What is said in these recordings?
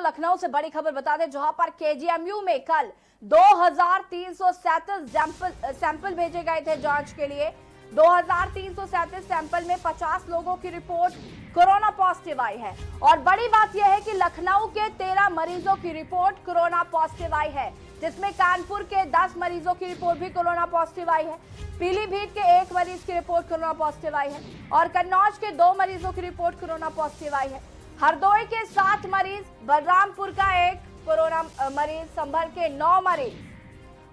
लखनऊ से बड़ी खबर बता दें, जहां पर केजीएमयू में कल 2337 सैंपल भेजे गए थे जांच के लिए। 2337 सैंपल में 50 लोगों की रिपोर्ट कोरोना पॉजिटिव आई है। और बड़ी बात यह है कि लखनऊ के 13 मरीजों की रिपोर्ट कोरोना पॉजिटिव आई है, जिसमें कानपुर के 10 मरीजों की रिपोर्ट भी कोरोना पॉजिटिव आई है। पीलीभीत के 1 मरीज की रिपोर्ट कोरोना पॉजिटिव आई है और कन्नौज के 2 मरीजों की रिपोर्ट कोरोना पॉजिटिव आई है। हरदोई के 7 मरीज, बलरामपुर का 1 कोरोना मरीज, संभल के 9 मरीज,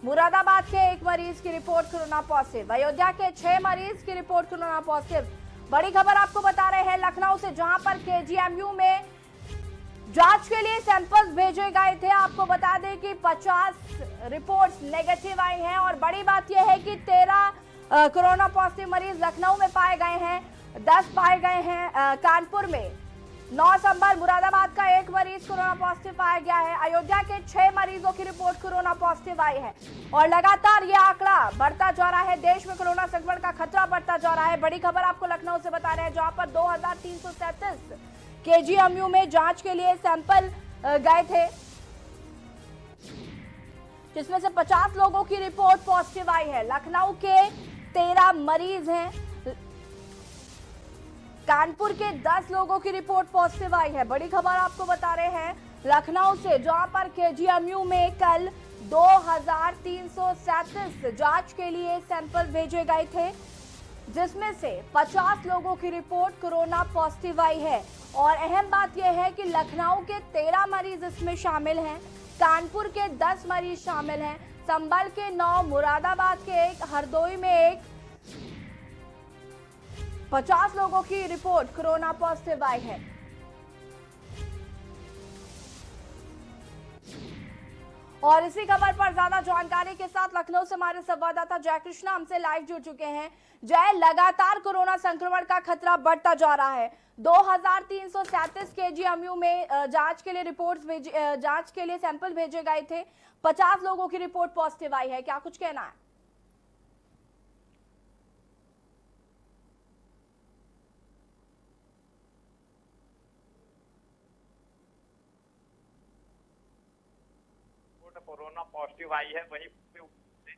मुरादाबाद के 1 मरीज की रिपोर्ट कोरोना पॉजिटिव, अयोध्या के 6 मरीज की रिपोर्ट कोरोना पॉजिटिव। बड़ी खबर आपको बता रहे हैं लखनऊ से, जहां पर केजीएमयू में जांच के लिए सैंपल्स भेजे गए थे। आपको बता दें कि 50 रिपोर्ट्स नेगेटिव आई हैं और बड़ी बात यह है कि 13 कोरोना पॉजिटिव मरीज लखनऊ में पाए गए हैं, 10 पाए गए हैं कानपुर में, 9 संभल, मुरादाबाद का 1 मरीज कोरोना पॉजिटिव पाया गया है, अयोध्या के 6 मरीजों की रिपोर्ट कोरोना पॉजिटिव आई है। और लगातार यह आंकड़ा बढ़ता जा रहा है, देश में कोरोना संक्रमण का खतरा बढ़ता जा रहा है। बड़ी खबर आपको लखनऊ से बता रहे हैं, जहां पर 2337 केजीएमयू में जांच के लिए सैंपल गए थे, जिसमें से 50 लोगों की रिपोर्ट पॉजिटिव आई है। लखनऊ के 13 मरीज हैं, कानपुर के 10 लोगों की रिपोर्ट पॉजिटिव आई है। बड़ी खबर आपको बता रहे हैं लखनऊ से, जहां पर केजीएमयू में कल 2337 जांच के लिए सैंपल भेजे गए थे, जिसमें से 50 लोगों की रिपोर्ट कोरोना पॉजिटिव आई है। और अहम बात यह है कि लखनऊ के 13 मरीज इसमें शामिल हैं, कानपुर के 10 मरीज शामिल हैं, संभल के 9, मुरादाबाद के 1, हरदोई में 1, 50 लोगों की रिपोर्ट कोरोना पॉजिटिव आई है। और इसी खबर पर ज्यादा जानकारी के साथ लखनऊ से हमारे संवाददाता जय कृष्णा हमसे लाइव जुड़ चुके हैं। जय, लगातार कोरोना संक्रमण का खतरा बढ़ता जा रहा है। 2337 केजीएमयू में जांच के लिए सैंपल भेजे गए थे, 50 लोगों की रिपोर्ट पॉजिटिव आई है, क्या कुछ कहना है? कोरोना पॉजिटिव आई है, वहीं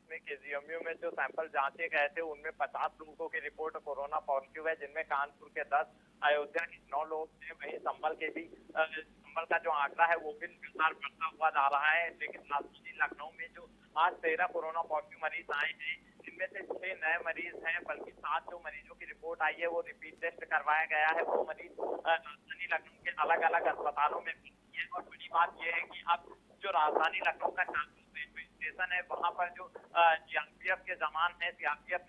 में केजीएमयू में जो सैंपल जांचे गए थे उनमें 50 लोगों की रिपोर्ट कोरोना पॉजिटिव है, जिनमें कानपुर के 10, अयोध्या के 9 लोग थे। वहीं संभल के भी संभल का जो आंकड़ा है वो भी लगातार बढ़ता हुआ जा रहा है। लेकिन राजधानी लखनऊ में जो आज 13 कोरोना पॉजिटिव मरीज आए हैं, जिनमें से 6 नए मरीज हैं, बल्कि 7 जो मरीजों की रिपोर्ट आई है वो रिपीट टेस्ट करवाया गया है। वो मरीज राजधानी लखनऊ के अलग अलग अस्पतालों में है। और बड़ी बात यह है कि अब जो राजधानी लखनऊ का रेलवे स्टेशन है, वहां पर जो सीआरपीएफ के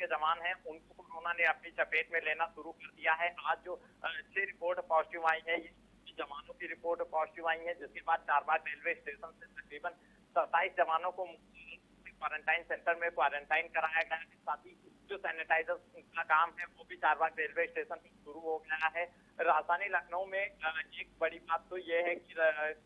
जवान हैं, उनको कोरोना ने अपनी चपेट में लेना शुरू कर दिया है। आज जो 6 रिपोर्ट पॉजिटिव आई है, जवानों की रिपोर्ट पॉजिटिव आई है, जिसके बाद चारबाग रेलवे स्टेशन से तकरीबन 27 जवानों को क्वारंटाइन सेंटर में क्वारंटाइन कराया गया है। साथ ही जो सैनिटाइजर का काम है वो भी चारबाग रेलवे स्टेशन में शुरू हो गया है। राजधानी लखनऊ में एक बड़ी बात तो ये है कि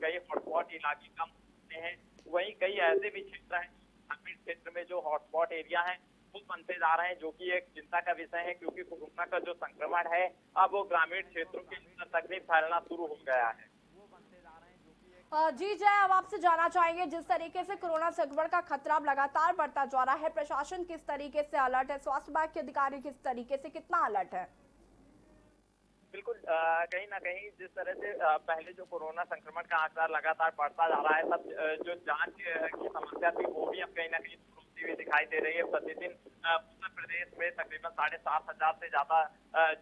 कई हॉटस्पॉट इलाके कम हैं, वहीं कई ऐसे भी क्षेत्र हैं ग्रामीण क्षेत्र में जो हॉटस्पॉट एरिया है वो बनते जा रहे हैं, जो कि एक चिंता का विषय है, क्योंकि कोरोना का जो संक्रमण है अब वो ग्रामीण क्षेत्रों के अंदर तक भी फैलना शुरू हो गया है। जी जय, अब आपसे जानना चाहेंगे, जिस तरीके से कोरोना संक्रमण का खतरा लगातार बढ़ता जा रहा है, प्रशासन किस तरीके से अलर्ट है, स्वास्थ्य विभाग के अधिकारी किस तरीके से, कितना अलर्ट है? बिल्कुल, कहीं ना कहीं जिस तरह से पहले जो कोरोना संक्रमण का आंकड़ा लगातार बढ़ता जा रहा है, तब जो जांच की समस्या थी वो भी अब कहीं ना कहीं होती हुई दिखाई दे रही है। प्रतिदिन उत्तर प्रदेश में तकरीबन 7,500 से ज्यादा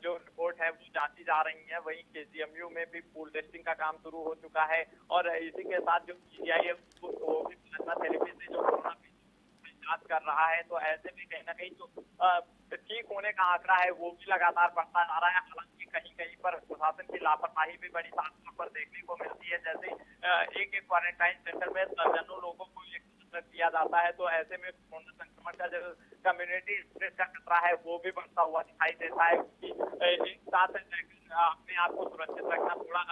जो रिपोर्ट है वो जांची जा रही है। वहीं केजीएमयू में भी पूल टेस्टिंग का काम शुरू हो चुका है और इसी के साथ जो पीजीआई है वो भी प्लाज्मा थेरेपी से जो कोरोना जांच कर रहा है। तो ऐसे में कहीं ना कहीं जो ठीक होने का आंकड़ा है वो भी लगातार बढ़ता जा रहा है। हालांकि कहीं कहीं पर प्रशासन की लापरवाही भी बड़ी साफ तौर पर देखने को मिलती है। जैसे एक क्वारंटाइन सेंटर में दर्जनों लोगों को दिया जाता है, तो ऐसे में कोरोना संक्रमण का जो कम्युनिटी स्प्रेड का खतरा है वो भी बढ़ता हुआ दिखाई देता है। एक साथ अपने आप को सुरक्षित रखना थोड़ा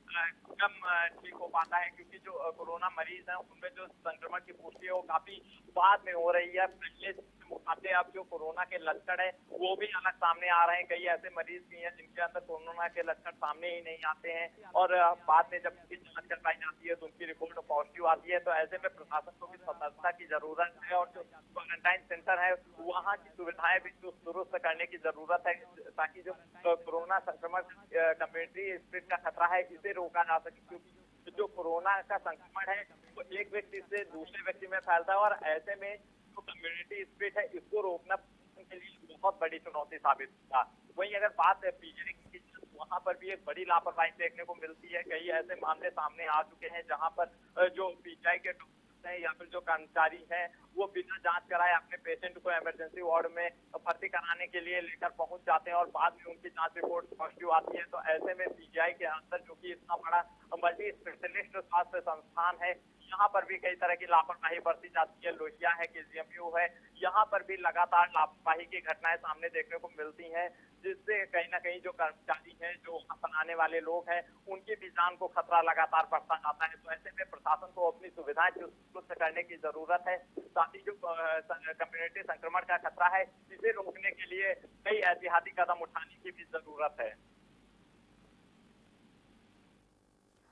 कम ठीक हो पाता है, क्योंकि जो कोरोना मरीज हैं उनमें जो संक्रमण की पुष्टि है वो काफी बाद में हो रही है। पहले से मुकाबले अब जो कोरोना के लक्षण है वो भी अलग सामने आ रहे हैं। कई ऐसे मरीज भी हैं जिनके अंदर कोरोना के लक्षण सामने ही नहीं आते हैं, और बाद में जब उनकी जांच करवाई जाती है तो उनकी रिपोर्ट पॉजिटिव आती है। तो ऐसे में प्रशासन को भी सतर्कता की जरूरत है, और जो क्वारंटाइन सेंटर है वहाँ की सुविधाएं भी दुरुस्त करने की जरूरत है, ताकि जो कोरोना संक्रमण कम्युनिटी स्प्रेड का खतरा है इसे रोका जा सके। क्योंकि जो कोरोना का संक्रमण है वो एक व्यक्ति से दूसरे व्यक्ति में फैलता है, और ऐसे में जो कम्युनिटी स्प्रेड है इसको रोकना के लिए बहुत बड़ी चुनौती साबित होगा। वहीं अगर बात है पीजीआई की, वहाँ पर भी एक बड़ी लापरवाही देखने को मिलती है। कई ऐसे मामले सामने आ चुके हैं जहाँ पर जो पीजीआई के डॉक्टर हैं या फिर जो कर्मचारी हैं वो बिना जांच कराए अपने पेशेंट को इमरजेंसी वार्ड में भर्ती कराने के लिए लेकर पहुंच जाते हैं, और बाद में उनकी जांच रिपोर्ट पॉजिटिव आती है। तो ऐसे में पीजीआई के अंदर, जो कि इतना बड़ा मल्टी स्पेशलिस्ट स्वास्थ्य संस्थान है, यहाँ पर भी कई तरह की लापरवाही बरती जाती है। लोहिया है, केजीएमयू है, यहाँ पर भी लगातार लापरवाही की घटनाएं सामने देखने को मिलती हैं, जिससे कहीं ना कहीं जो कर्मचारी हैं, जो वहाँ पर आने वाले लोग हैं, उनकी भी जान को खतरा लगातार बढ़ता जाता है। तो ऐसे में प्रशासन को अपनी सुविधाएं दुरुस्त करने की जरूरत है, साथ ही जो कम्युनिटी संक्रमण का खतरा है इसे रोकने के लिए कई एहतियाती कदम उठाने की भी जरूरत है।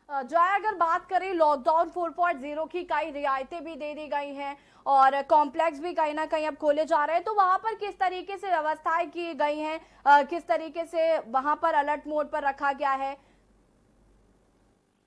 जय, अगर बात करें लॉकडाउन 4.0 की कई रियायतें भी दे दी गई हैं और कॉम्प्लेक्स भी कहीं ना कहीं अब खोले जा रहे हैं, तो वहां पर किस तरीके से व्यवस्थाएं की गई हैं, किस तरीके से वहां पर अलर्ट मोड पर रखा गया है?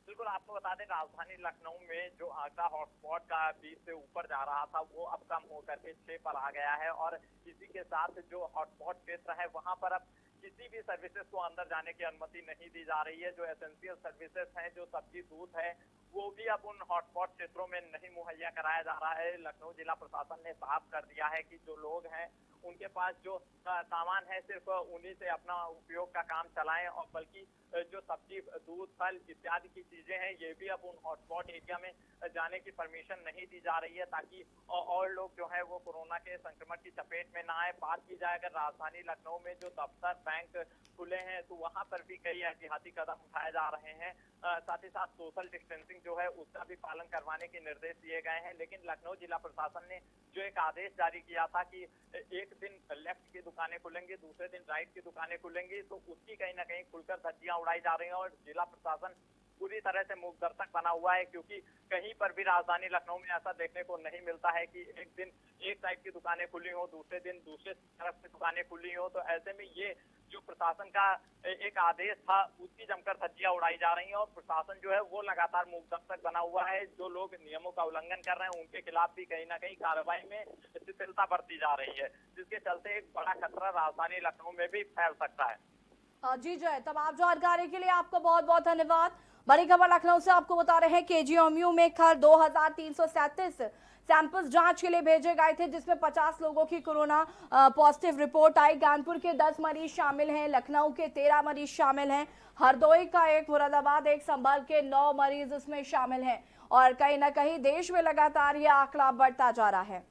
बिल्कुल, आपको बता दें राजधानी लखनऊ में जो आगरा हॉटस्पॉट का 20 से ऊपर जा रहा था वो अब कम होकर के 6 पर आ गया है, और इसी के साथ जो हॉटस्पॉट क्षेत्र है वहां पर अब किसी भी सर्विसेज को अंदर जाने की अनुमति नहीं दी जा रही है। जो एसेंशियल सर्विसेज हैं, जो सब्जी दूध है, वो भी अब उन हॉटस्पॉट क्षेत्रों में नहीं मुहैया कराया जा रहा है। लखनऊ जिला प्रशासन ने साफ कर दिया है कि जो लोग हैं उनके पास जो सामान है सिर्फ उन्हीं से अपना उपयोग का काम चलाएं, और बल्कि जो सब्जी दूध फल इत्यादि की चीजें हैं ये भी अब उन हॉटस्पॉट एरिया में जाने की परमिशन नहीं दी जा रही है, ताकि और लोग जो है वो कोरोना के संक्रमण की चपेट में ना आए। बात की जाए अगर राजधानी लखनऊ में जो दफ्तर बैंक खुले हैं तो वहां पर भी कई एहतियाती कदम उठाए जा रहे हैं। साथ ही साथ सोशल डिस्टेंसिंग जो है उसका भी पालन करवाने के निर्देश दिए गए हैं। लेकिन लखनऊ जिला प्रशासन ने जो एक आदेश जारी किया था कि एक दिन लेफ्ट की दुकानें खुलेंगी, दूसरे दिन राइट की दुकानें खुलेंगी, तो उसकी कहीं ना कहीं खुलकर धज्जियां उड़ाई जा रही हैं, और जिला प्रशासन पूरी तरह से मूक दर्शक बना हुआ है, क्योंकि कहीं पर भी राजधानी लखनऊ में ऐसा देखने को नहीं मिलता है कि एक दिन एक साइड की दुकानें खुली हो, दूसरे दिन दूसरे तरफ की दुकानें खुली हो। तो ऐसे में ये जो प्रशासन का एक आदेश था उसकी जमकर धज्जियां उड़ाई जा रही हैं, और प्रशासन जो है वो लगातार मूक दर्शक बना हुआ है। जो लोग नियमों का उल्लंघन कर रहे हैं उनके खिलाफ भी कहीं ना कहीं कार्रवाई में शिथिलता बरती जा रही है, जिसके चलते एक बड़ा खतरा राजधानी लखनऊ में भी फैल सकता है। जी जय, तमाम जानकारी के लिए आपको बहुत बहुत धन्यवाद। बड़ी खबर लखनऊ से आपको बता रहे हैं, केजीएमयू में कल 2337 सैंपल्स जांच के लिए भेजे गए थे, जिसमें 50 लोगों की कोरोना पॉजिटिव रिपोर्ट आई। कानपुर के 10 मरीज शामिल हैं, लखनऊ के 13 मरीज शामिल हैं, हरदोई का 1, मुरादाबाद 1, संभल के 9 मरीज इसमें शामिल हैं, और कहीं ना कहीं देश में लगातार ये आंकड़ा बढ़ता जा रहा है।